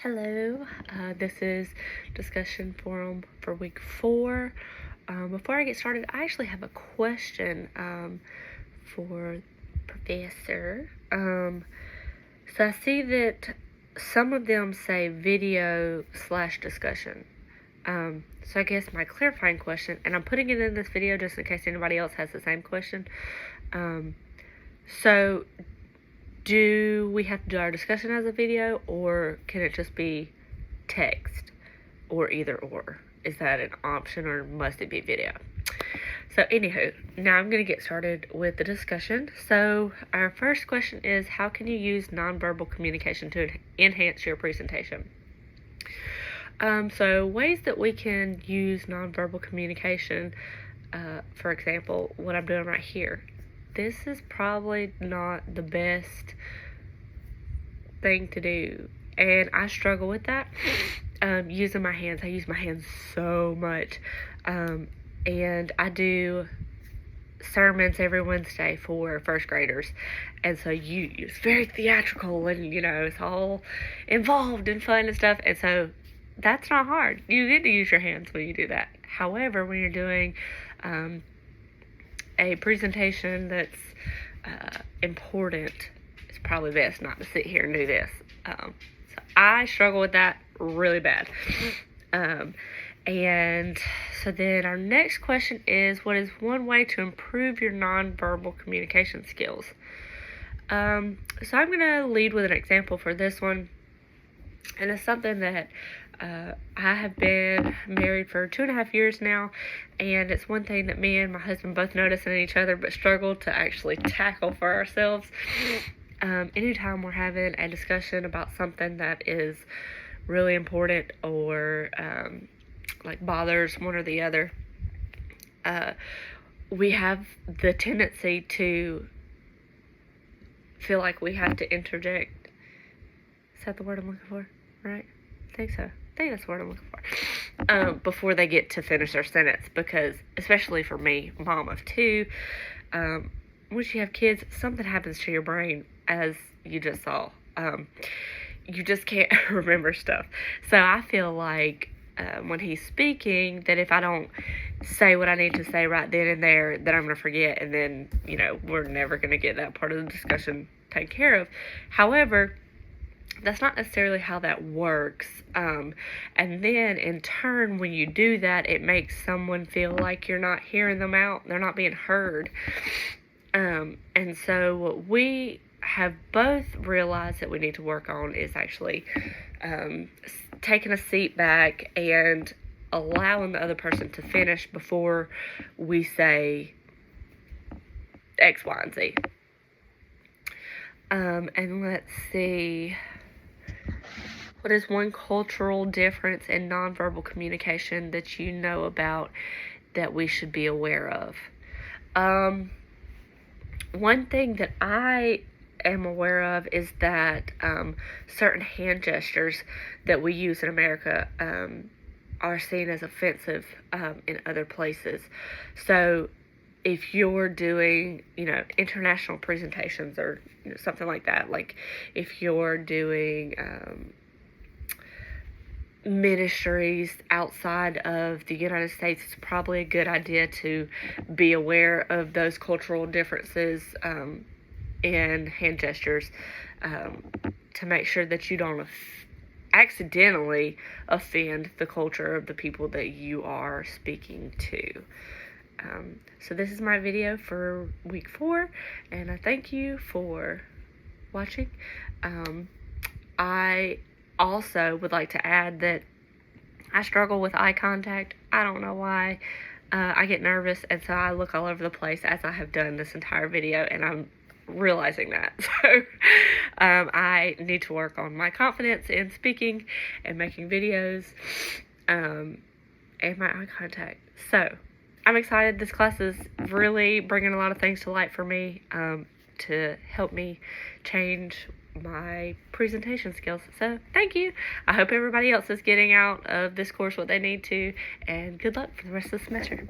Hello, this is discussion forum for week 4. Before I get started, I actually have a question for Professor. So I see that some of them say video / discussion. So I guess my clarifying question, and I'm putting it in this video just in case anybody else has the same question. So do we have to do our discussion as a video, or can it just be text, or either or? Is that an option, or must it be video? So anywho, now I'm going to get started with the discussion. So our first question is, how can you use nonverbal communication to enhance your presentation? So ways that we can use nonverbal communication, for example, what I'm doing right here. This is probably not the best thing to do, and I struggle with that. Using my hands, I use my hands so much, and I do sermons every Wednesday for first graders, and so it's very theatrical, and it's all involved and fun and stuff, and so that's not hard. You get to use your hands when you do that. However, when you're doing a presentation that's important, it's probably best not to sit here and do this. So I struggle with that really bad. And so then our next question is, what is one way to improve your nonverbal communication skills? So I'm going to lead with an example for this one. And it's something that I have been married for 2.5 years now, and it's one thing that me and my husband both notice in each other but struggle to actually tackle for ourselves. Anytime we're having a discussion about something that is really important or bothers one or the other, we have the tendency to feel like we have to interject. Is that the word I'm looking for? Right? I think so. I think that's the word I'm looking for. Before they get to finish their sentence, because especially for me, mom of 2, once you have kids, something happens to your brain, as you just saw. You just can't remember stuff. So I feel like when he's speaking, that if I don't say what I need to say right then and there, that I'm going to forget, and then, we're never going to get that part of the discussion taken care of. However, that's not necessarily how that works. And then in turn, when you do that, it makes someone feel like you're not hearing them out. They're not being heard. And so what we have both realized that we need to work on is actually taking a seat back and allowing the other person to finish before we say X, Y, and Z. And let's see. What is one cultural difference in nonverbal communication that you know about that we should be aware of? One thing that I am aware of is that certain hand gestures that we use in America are seen as offensive in other places. So if you're doing, international presentations or something like that, like if you're doing ministries outside of the United States, it's probably a good idea to be aware of those cultural differences in hand gestures to make sure that you don't accidentally offend the culture of the people that you are speaking to. So this is my video for week 4, and I thank you for watching. I also would like to add that I struggle with eye contact. I don't know why. I get nervous, and so I look all over the place, as I have done this entire video, and I'm realizing that. So I need to work on my confidence in speaking and making videos, and my eye contact. So I'm excited. This class is really bringing a lot of things to light for me to help me change my presentation skills. So thank you. I hope everybody else is getting out of this course what they need to, and good luck for the rest of the semester.